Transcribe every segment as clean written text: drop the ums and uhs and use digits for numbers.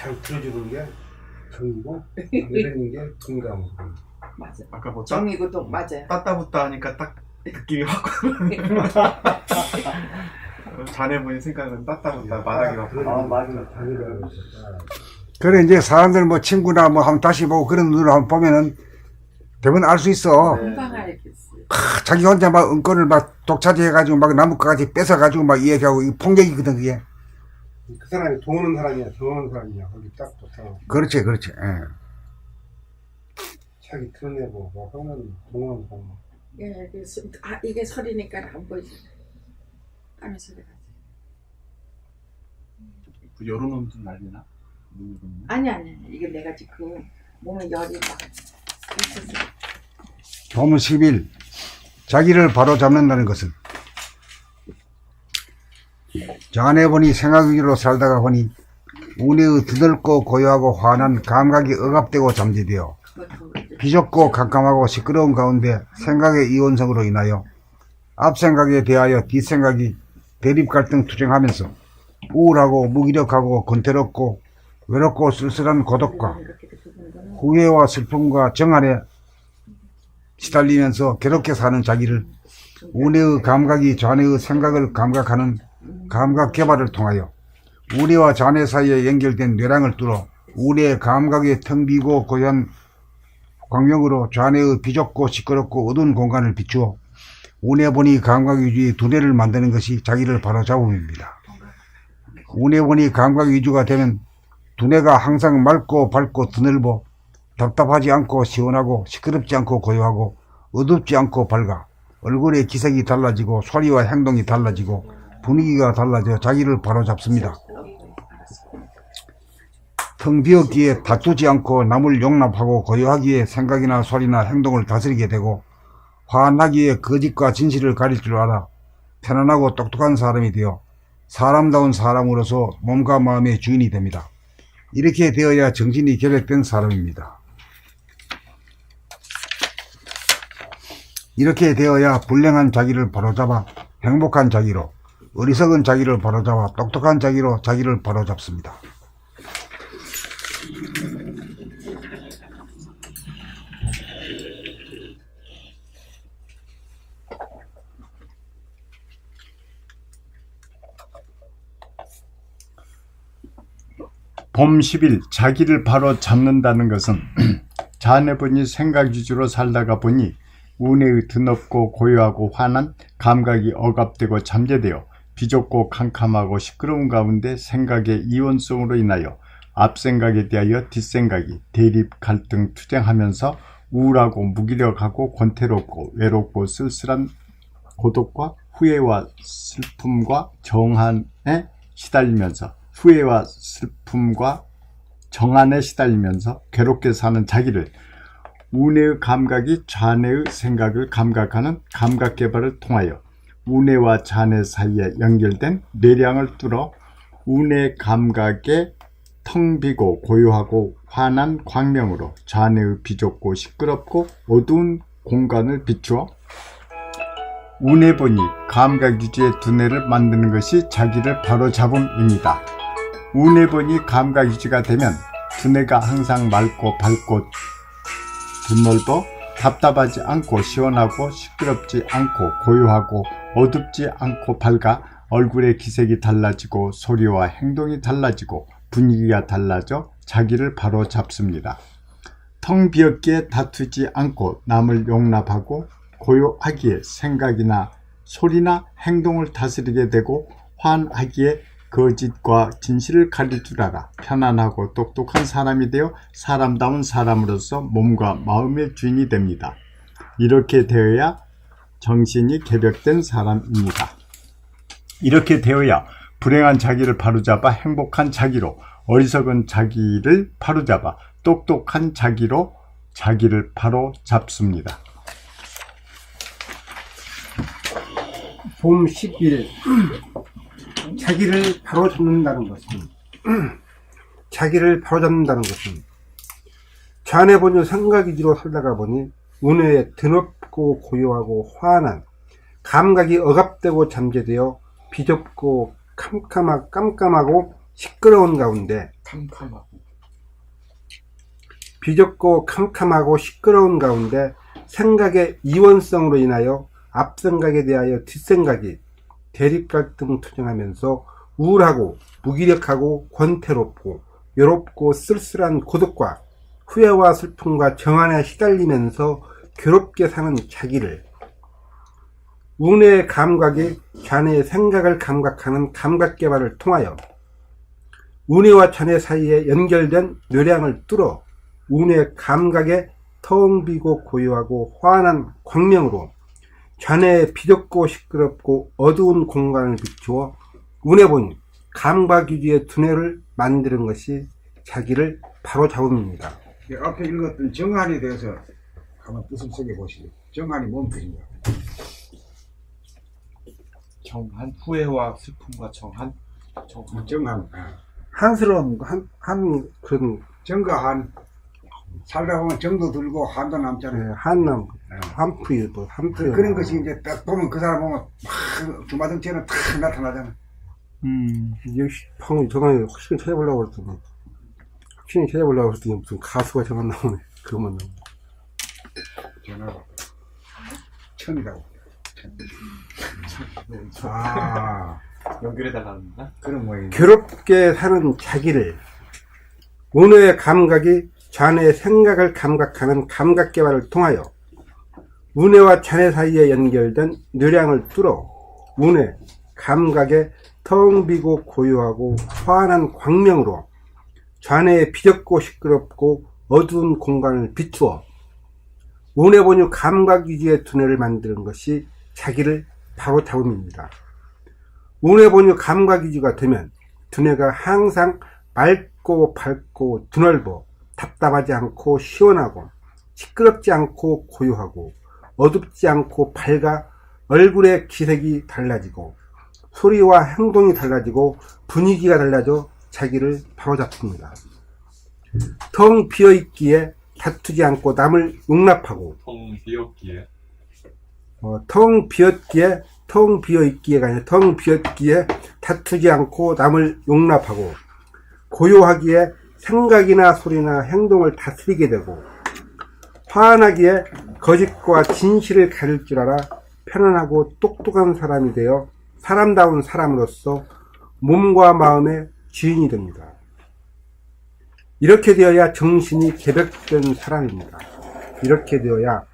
잘 들어주는 게 정이고 내리는 게 동감. 맞아. 아까 뭐 정이고 동 맞아요. 따따붙다 하니까 딱 느낌이 확. 자네분이 생각은 따따붙다 바닥이 확. 맞아. 그래 이제 사람들 뭐 친구나 뭐 한번 다시 보고 그런 눈으로 한번 보면은 대부분 알 수 있어. 금방 알겠어요. 자기 혼자 막 은권을 막 독차지해가지고 막 나무까지 뺏어가지고 막 얘기하고 이 폭력이거든 그게. 그 사람이 도우는 사람이야, 정하는 사람이야. 거기 딱 좋다고. 그렇지 그렇지. 예. 자기 드러내고 뭐 하는 동하는 사람. 예, 그래서 이게 설이니까 안 보이잖아요. 땀이 소리가. 여론은 좀 날리나? 아니 이게 내가 지금 몸에 열이 막 있어서. 도문 11. 자기를 바로 잡는다는 것은 자네분이 생각으로 살다가 보니 운해의 드넓고 고요하고 환한 감각이 억압되고 잠재되어 비좁고 캄캄하고 시끄러운 가운데 생각의 이원성으로 인하여 앞생각에 대하여 뒷생각이 대립 갈등 투쟁하면서 우울하고 무기력하고 권태롭고 외롭고 쓸쓸한 고독과 후회와 슬픔과 정한에 시달리면서 괴롭게 사는 자기를 운해의 감각이 좌뇌의 생각을 감각하는 감각 개발을 통하여 운해와 좌뇌 사이에 연결된 뇌랑을 뚫어 운해의 감각에 텅 비고 고요한 광명으로 좌뇌의 비좁고 시끄럽고 어두운 공간을 비추어 운해본이 감각 위주의 두뇌를 만드는 것이 자기를 바로잡음입니다. 운해본이 감각 위주가 되면 두뇌가 항상 맑고 밝고 드넓어 답답하지 않고 시원하고 시끄럽지 않고 고요하고 어둡지 않고 밝아 얼굴의 기색이 달라지고 소리와 행동이 달라지고 분위기가 달라져 자기를 바로잡습니다. 텅 비었기에 다투지 않고 남을 용납하고 고요하기에 생각이나 소리나 행동을 다스리게 되고 화나기에 거짓과 진실을 가릴 줄 알아 편안하고 똑똑한 사람이 되어 사람다운 사람으로서 몸과 마음의 주인이 됩니다. 이렇게 되어야 정신이 결핵된 사람입니다. 이렇게 되어야 불행한 자기를 바로잡아 행복한 자기로, 어리석은 자기를 바로잡아 똑똑한 자기로 자기를 바로잡습니다. 봄 10일 자기를 바로 잡는다는 것은 자네분이 생각 위주로 살다가 보니 운해의 드넓고 고요하고 환한 감각이 억압되고 잠재되어 비좁고 캄캄하고 시끄러운 가운데 생각의 이원성으로 인하여 앞생각에 대하여 뒷생각이 대립 갈등 투쟁하면서 우울하고 무기력하고 권태롭고 외롭고 쓸쓸한 고독과 후회와 슬픔과 정한에 시달리면서 후회와 슬픔과 정한에 시달리면서 괴롭게 사는 자기를 운해의 감각이 좌뇌의 생각을 감각하는 감각 개발을 통하여 운해와 좌뇌 사이에 연결된 뇌량을 뚫어 운해 감각의 텅 비고 고요하고 환한 광명으로 좌뇌의 비좁고 시끄럽고 어두운 공간을 비추어 운해본이 감각 유지의 두뇌를 만드는 것이 자기를 바로잡음입니다. 운해본이 감각 유지가 되면 두뇌가 항상 맑고 밝고 드넓어 답답하지 않고 시원하고 시끄럽지 않고 고요하고 어둡지 않고 밝아 얼굴의 기색이 달라지고 소리와 행동이 달라지고 분위기가 달라져 자기를 바로 잡습니다. 텅 비었기에 다투지 않고 남을 용납하고 고요하기에 생각이나 소리나 행동을 다스리게 되고 환하기에 거짓과 진실을 가릴 줄 알아 편안하고 똑똑한 사람이 되어 사람다운 사람으로서 몸과 마음의 주인이 됩니다. 이렇게 되어야 정신이 개벽된 사람입니다. 이렇게 되어야 불행한 자기를 바로잡아 행복한 자기로, 어리석은 자기를 바로잡아 똑똑한 자기로 자기를 바로잡습니다. 봄 10일 자기를 바로잡는다는 것은 자네분이 생각 위주로 살다가 보니 운해에 드넓고 고요하고 환한 감각이 억압되고 잠재되어 비좁고 깜깜하고 시끄러운 가운데 캄캄하고 비좁고 캄캄하고 시끄러운 가운데 생각의 이원성으로 인하여 앞생각에 대하여 뒷생각이 대립갈등 투쟁하면서 우울하고 무기력하고 권태롭고 외롭고 쓸쓸한 고독과 후회와 슬픔과 정안에 시달리면서 괴롭게 사는 자기를 운의 감각이 자네의 생각을 감각하는 감각개발을 통하여 운해와 자네 사이에 연결된 뇌량을 뚫어 운의 감각에 텅 비고 고요하고 환한 광명으로 자네의 비좁고 시끄럽고 어두운 공간을 비추어 운해 보니 감각유지의 두뇌를 만드는 것이 자기를 바로잡음입니다. 앞에 읽었던 정한에 대해서 한번 뜻을 새겨보시죠. 정한이 뭔 뜻인가? 정한 후회와 슬픔과 정한 정한. 한스러운 한 그런 정가한. 살다 보면 정도 들고 한도 남잖아요. 한남 한푸유도 한푸유 그런 것이 이제 딱 보면 그 사람 보면 막 주마등처럼 탁 나타나잖아. 역시 방금 전화에 확실히 찾아보려고 했더니 무슨 가수가 전화 나오네. 그것만 나오네. 전화가 천이라고. 아, 연결해달라는가? 그런 모양이네. 괴롭게 사는 자기를 운의 감각이 자네의 생각을 감각하는 감각개발을 통하여 운해와 자네 사이에 연결된 뇌량을 뚫어 운해 감각에 텅 비고 고요하고 환한 광명으로 자네의 비좁고 시끄럽고 어두운 공간을 비추어 운해 본유 감각유지의 두뇌를 만드는 것이 자기를 바로잡음입니다. 운해 본유 감각유지가 되면 두뇌가 항상 맑고 밝고 드넓어 답답하지 않고 시원하고 시끄럽지 않고 고요하고 어둡지 않고 밝아 얼굴의 기색이 달라지고 소리와 행동이 달라지고 분위기가 달라져 자기를 바로잡습니다. 텅 비어있기에 다투지 않고 남을 용납하고 텅 비어있기에가 아니라 텅 비었기에 다투지 않고 남을 용납하고 고요하기에 생각이나 소리나 행동을 다스리게 되고 화안하기에 거짓과 진실을 가릴 줄 알아 편안하고 똑똑한 사람이 되어 사람다운 사람으로서 몸과 마음의 주인이 됩니다. 이렇게 되어야 정신이 개벽된 사람입니다. 이렇게 되어야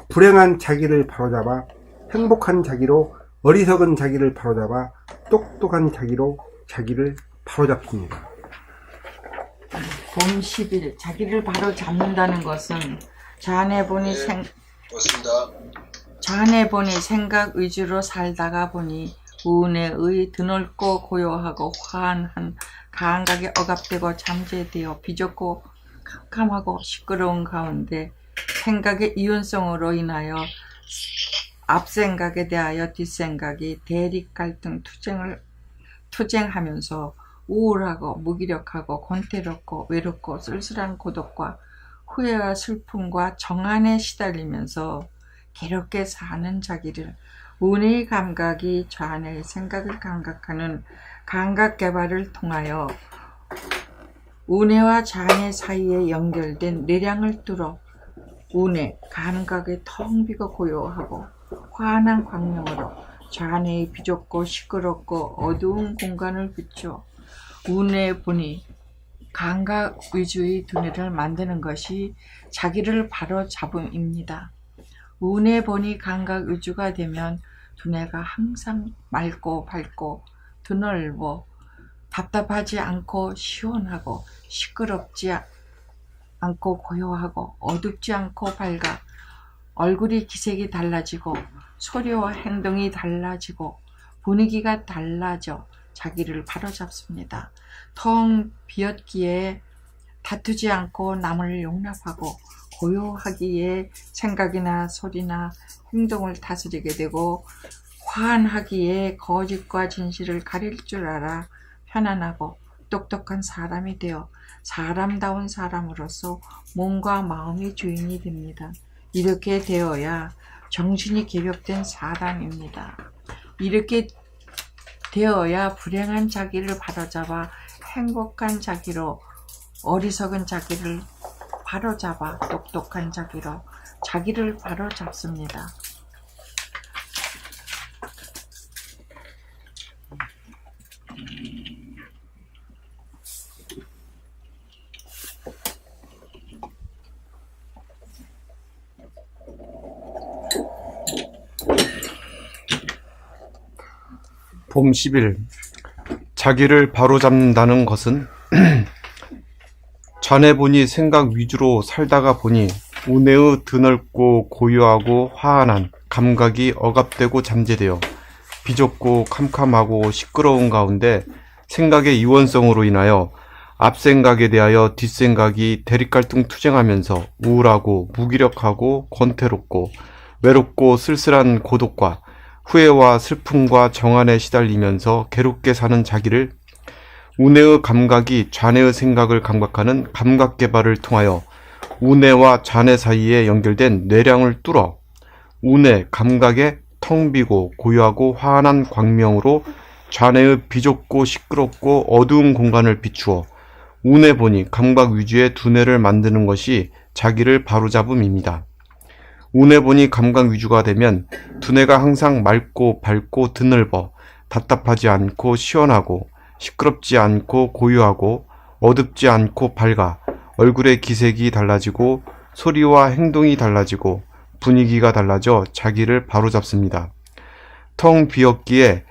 불행한 자기를 바로잡아 행복한 자기로 어리석은 자기를 바로잡아 똑똑한 자기로 자기를 바로잡습니다. 봄 10일 자기를 바로 잡는다는 것은 자네 본이 생각 위주로 살다가 보니 운해의 드넓고 고요하고 화한 감각에 억압되고 잠재되어 비좁고 캄캄하고 시끄러운 가운데 생각의 이윤성으로 인하여 앞생각에 대하여 뒷생각이 대립 갈등 투쟁하면서 우울하고 무기력하고 권태롭고 외롭고 쓸쓸한 고독과 후회와 슬픔과 정안에 시달리면서 괴롭게 사는 자기를 운의 감각이 자네의 생각을 감각하는 감각개발을 통하여 운해와 자네 사이에 연결된 뇌량을 뚫어 운해 감각에 텅 비고 고요하고 환한 광명으로 자네의 비좁고 시끄럽고 어두운 공간을 비추어 운해 보니 감각 위주의 두뇌를 만드는 것이 자기를 바로잡음입니다. 운해 보니 감각 위주가 되면 두뇌가 항상 맑고 밝고 드넓어 답답하지 않고 시원하고 시끄럽지 않고 고요하고 어둡지 않고 밝아 얼굴이 기색이 달라지고 소리와 행동이 달라지고 분위기가 달라져 자기를 바로잡습니다. 텅 비었기에 다투지 않고 남을 용납하고 고요하기에 생각이나 소리나 행동을 다스리게 되고 화안하기에 거짓과 진실을 가릴 줄 알아 편안하고 똑똑한 사람이 되어 사람다운 사람으로서 몸과 마음의 주인이 됩니다. 이렇게 되어야 정신이 개벽된 사람입니다. 이렇게 되어야 불행한 자기를 바로잡아 행복한 자기로 어리석은 자기를 바로잡아 똑똑한 자기로 자기를 바로잡습니다. 봄 10일 자기를 바로잡는다는 것은 전에 보니 생각 위주로 살다가 보니 우내의 드넓고 고요하고 화한한 감각이 억압되고 잠재되어 비좁고 캄캄하고 시끄러운 가운데 생각의 이원성으로 인하여 앞생각에 대하여 뒷생각이 대립갈등 투쟁하면서 우울하고 무기력하고 권태롭고 외롭고 쓸쓸한 고독과 후회와 슬픔과 정안에 시달리면서 괴롭게 사는 자기를 우내의 감각이 좌뇌의 생각을 감각하는 감각개발을 통하여 우뇌와 좌뇌 사이에 연결된 뇌량을 뚫어 우뇌 감각의 텅 비고 고요하고 화한한 광명으로 좌뇌의 비좁고 시끄럽고 어두운 공간을 비추어 우뇌 보니 감각 위주의 두뇌를 만드는 것이 자기를 바로잡음입니다. 우뇌 보니 감각 위주가 되면 두뇌가 항상 맑고 밝고 드넓어 답답하지 않고 시원하고 시끄럽지 않고 고요하고 어둡지 않고 밝아 얼굴의 기색이 달라지고 소리와 행동이 달라지고 분위기가 달라져 자기를 바로잡습니다. 텅 비었기에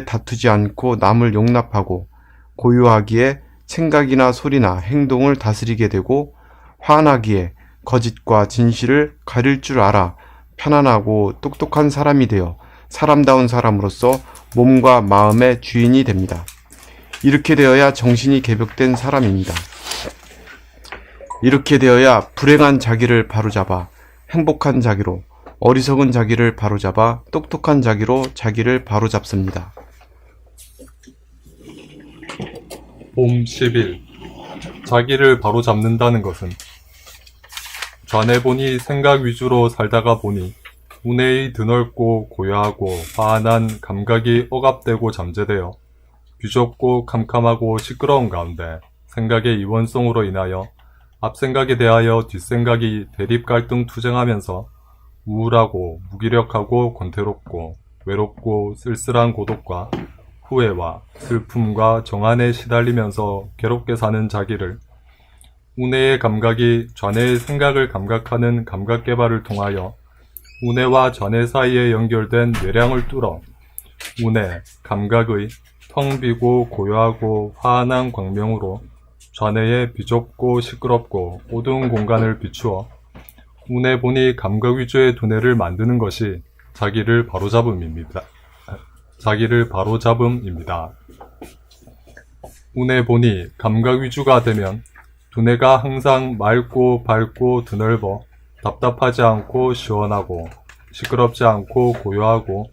다투지 않고 남을 용납하고 고요하기에 생각이나 소리나 행동을 다스리게 되고 화나기에 거짓과 진실을 가릴 줄 알아 편안하고 똑똑한 사람이 되어 사람다운 사람으로서 몸과 마음의 주인이 됩니다. 이렇게 되어야 정신이 개벽된 사람입니다. 이렇게 되어야 불행한 자기를 바로잡아 행복한 자기로, 어리석은 자기를 바로잡아 똑똑한 자기로 자기를 바로잡습니다. 봄 10일 자기를 바로잡는다는 것은 좌뇌보니 생각 위주로 살다가 보니 우뇌의 드넓고 고요하고 화한한 감각이 억압되고 잠재되어 비좁고 캄캄하고 시끄러운 가운데 생각의 이원성으로 인하여 앞생각에 대하여 뒷생각이 대립갈등 투쟁하면서 우울하고 무기력하고 권태롭고 외롭고 쓸쓸한 고독과 후회와 슬픔과 정안에 시달리면서 괴롭게 사는 자기를 우뇌의 감각이 좌뇌의 생각을 감각하는 감각개발을 통하여 우뇌와 좌뇌 사이에 연결된 뇌량을 뚫어 우뇌, 감각의 텅 비고 고요하고 화한한 광명으로 좌뇌의 비좁고 시끄럽고 어두운 공간을 비추어 우뇌 보니 감각 위주의 두뇌를 만드는 것이 자기를 바로잡음입니다. 우뇌 보니 감각 위주가 되면 두뇌가 항상 맑고 밝고 드넓어 답답하지 않고 시원하고 시끄럽지 않고 고요하고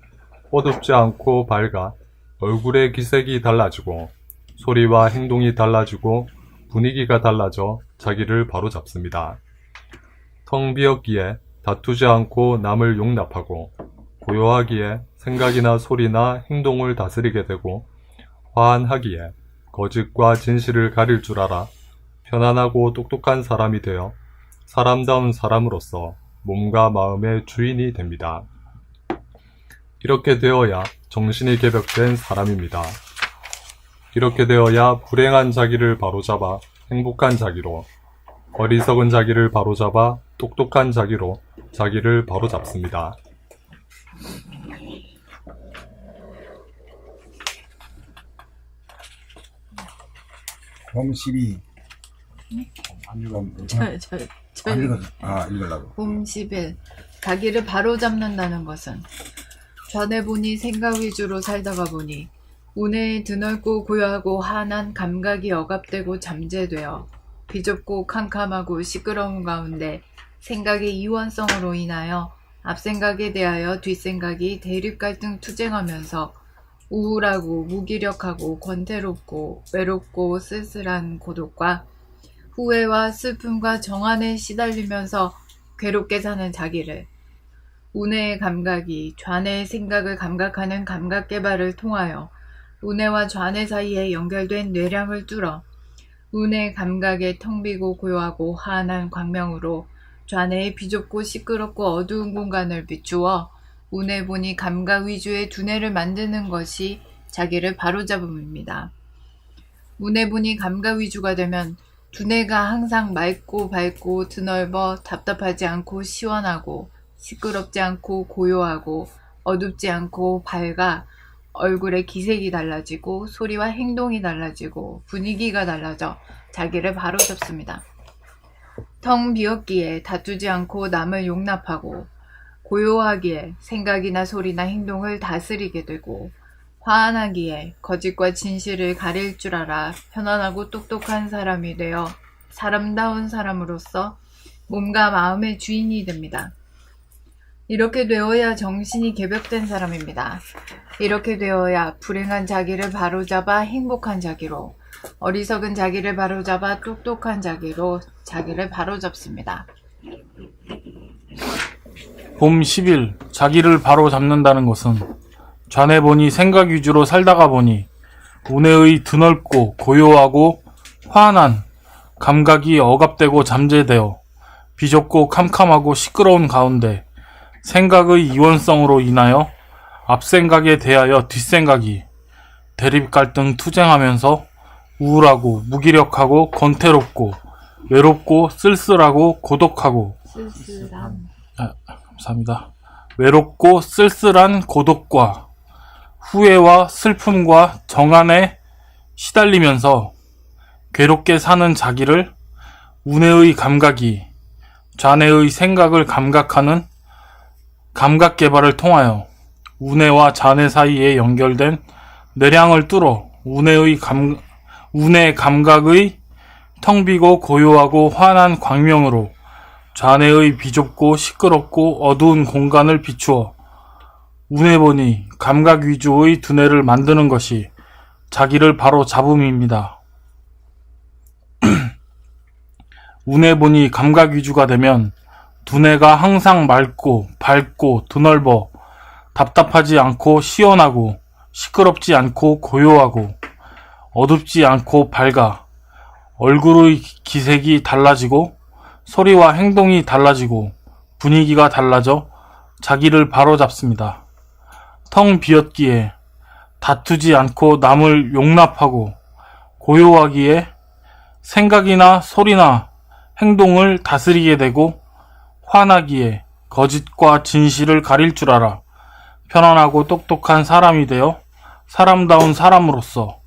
어둡지 않고 밝아 얼굴의 기색이 달라지고 소리와 행동이 달라지고 분위기가 달라져 자기를 바로잡습니다. 텅 비었기에 다투지 않고 남을 용납하고 고요하기에 생각이나 소리나 행동을 다스리게 되고 화한하기에 거짓과 진실을 가릴 줄 알아 편안하고 똑똑한 사람이 되어 사람다운 사람으로서 몸과 마음의 주인이 됩니다. 이렇게 되어야 정신이 개벽된 사람입니다. 이렇게 되어야 불행한 자기를 바로잡아 행복한 자기로, 어리석은 자기를 바로잡아 똑똑한 자기로 자기를 바로잡습니다. 봄 12. 안 읽었어. 읽으려고. 봄 10일 자기를 바로잡는다는 것은 좌뇌보니 생각 위주로 살다가 보니 우뇌의 드넓고 고요하고 환한 감각이 억압되고 잠재되어 비좁고 캄캄하고 시끄러운 가운데 생각의 이원성으로 인하여 앞생각에 대하여 뒷생각이 대립갈등 투쟁하면서 우울하고 무기력하고 권태롭고 외롭고 쓸쓸한 고독과 후회와 슬픔과 정안에 시달리면서 괴롭게 사는 자기를 우뇌의 감각이 좌뇌의 생각을 감각하는 감각개발을 통하여 우뇌와 좌뇌 사이에 연결된 뇌량을 뚫어 우뇌 감각에 텅 비고 고요하고 환한 광명으로 좌뇌의 비좁고 시끄럽고 어두운 공간을 비추어 우뇌본이 감각 위주의 두뇌를 만드는 것이 자기를 바로잡음입니다. 우뇌본이 감각 위주가 되면 두뇌가 항상 맑고 밝고 드넓어 답답하지 않고 시원하고 시끄럽지 않고 고요하고 어둡지 않고 밝아 얼굴의 기색이 달라지고 소리와 행동이 달라지고 분위기가 달라져 자기를 바로잡습니다. 텅 비었기에 다투지 않고 남을 용납하고 고요하기에 생각이나 소리나 행동을 다스리게 되고 화안하기에 거짓과 진실을 가릴 줄 알아 편안하고 똑똑한 사람이 되어 사람다운 사람으로서 몸과 마음의 주인이 됩니다. 이렇게 되어야 정신이 개벽된 사람입니다. 이렇게 되어야 불행한 자기를 바로잡아 행복한 자기로, 어리석은 자기를 바로잡아 똑똑한 자기로 자기를 바로잡습니다. 봄 10일 자기를 바로잡는다는 것은 좌뇌본이 생각 위주로 살다가 보니 우뇌의 드넓고 고요하고 환한 감각이 억압되고 잠재되어 비좁고 캄캄하고 시끄러운 가운데 생각의 이원성으로 인하여 앞생각에 대하여 뒷생각이 대립 갈등 투쟁하면서 우울하고 무기력하고 권태롭고 외롭고 쓸쓸하고 고독하고 감사합니다. 외롭고 쓸쓸한 고독과 후회와 슬픔과 정안에 시달리면서 괴롭게 사는 자기를 우뇌의 감각이 좌뇌의 생각을 감각하는 감각 개발을 통하여 우뇌와 좌뇌 사이에 연결된 뇌량을 뚫어 우뇌 감각의 텅 비고 고요하고 환한 광명으로 좌뇌의 비좁고 시끄럽고 어두운 공간을 비추어 우뇌본이 감각 위주의 두뇌를 만드는 것이 자기를 바로 잡음입니다. 우뇌본이 감각 위주가 되면 두뇌가 항상 맑고 밝고 드넓어 답답하지 않고 시원하고 시끄럽지 않고 고요하고 어둡지 않고 밝아 얼굴의 기색이 달라지고 소리와 행동이 달라지고 분위기가 달라져 자기를 바로잡습니다. 텅 비었기에 다투지 않고 남을 용납하고 고요하기에 생각이나 소리나 행동을 다스리게 되고 화나기에 거짓과 진실을 가릴 줄 알아 편안하고 똑똑한 사람이 되어 사람다운 사람으로서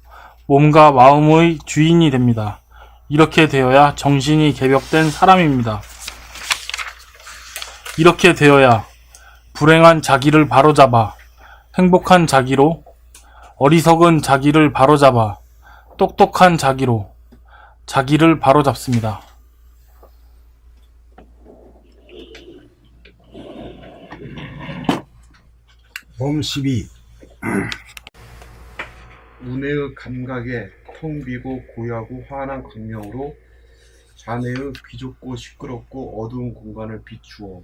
몸과 마음의 주인이 됩니다. 이렇게 되어야 정신이 개벽된 사람입니다. 이렇게 되어야 불행한 자기를 바로잡아 행복한 자기로, 어리석은 자기를 바로잡아 똑똑한 자기로 자기를 바로잡습니다. 봄 12. 우뇌의 감각에 텅 비고 고요하고 환한 광명으로 좌뇌의 비좁고 시끄럽고 어두운 공간을 비추어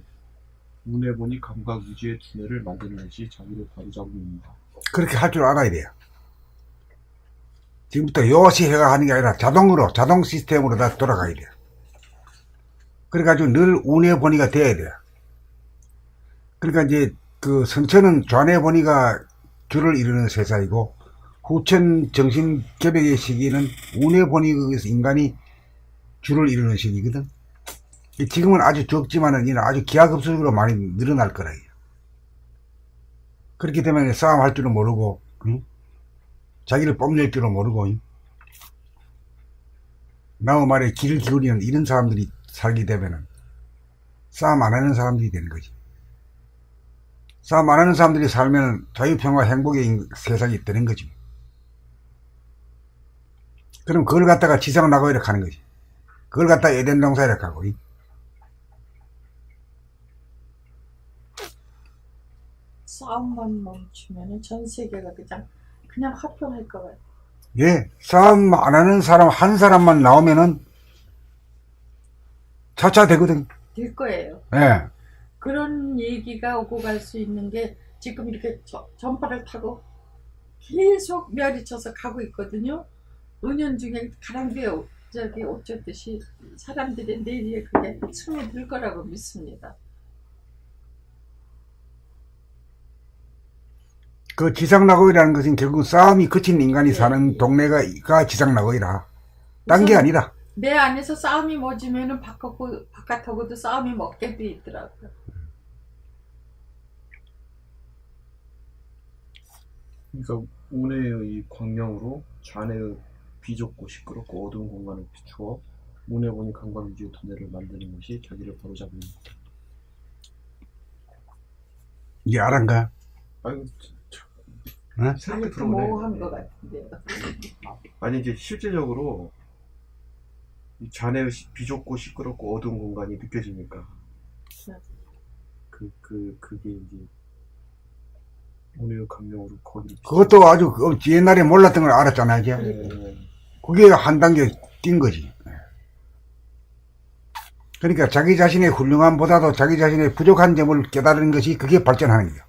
우뇌본이 감각 위주의 두뇌를 만드는 것이 자기를 바로잡음입니다. 그렇게 할 줄 알아야 돼요. 지금부터 요시해가 하는 게 아니라 자동 시스템으로 다 돌아가야 돼요. 그래가지고 늘 우뇌본이가 돼야 돼요. 그러니까 이제 그 선천은 좌뇌본이가 주를 이루는 세상이고 후천 정신개벽의 시기는 우뇌본이에서 인간이 주를 이루는 시기거든. 지금은 아주 적지만은 이는 아주 기하급수적으로 많이 늘어날 거라요. 그렇기 때문에 싸움할 줄은 모르고, 응? 자기를 뽐낼 줄은 모르고, 응? 나의 말에 귀를 기울이는 이런 사람들이 살게 되면은 싸움 안 하는 사람들이 되는 거지. 싸움 안 하는 사람들이 살면 자유평화 행복의 세상이 되는 거지. 그럼 그걸 갖다가 지상 나고 이렇게 하는 거지. 그걸 갖다가 에덴 동사 이렇게 하고. 싸움만 멈추면 전 세계가 그냥 화평할 것 같아. 예, 싸움 안 하는 사람 한 사람만 나오면은 차차 되거든. 될 거예요. 예. 그런 얘기가 오고 갈 수 있는 게 지금 이렇게 전파를 타고 계속 메아리쳐서 가고 있거든요. 은연중에 가랑비에 저기 어쩌듯이 사람들의 내리에 그게 스며들 거라고 믿습니다. 그 지상낙원이라는 것은 결국 싸움이 그친 인간이 사는 동네가 지상낙원이라. 딴 게 아니라. 내 안에서 싸움이 멎으면은 바깥하고도 싸움이 먹게 돼 있더라고요. 그러니까 운해의 이 광명으로 좌뇌의 비좁고 시끄럽고 어두운 공간을 비추어 운해본이 감각 위주의 두뇌를 만드는 것이 자기를 바로잡는 것. 이제 알았가? 아이고, 응? 새롭게 아니 좀 들어오네. 모호한 것 같은데요. 아니 이제 실제적으로 이 좌뇌의 비좁고 시끄럽고 어두운 공간이 느껴지니까 그게 이제 운해의 감명으로 거기를 그것도 아주 옛날에 몰랐던 걸 알았잖아, 이제. 그게 한 단계 뛴 거지. 그러니까 자기 자신의 훌륭함보다도 자기 자신의 부족한 점을 깨달은 것이 그게 발전하는 거예요.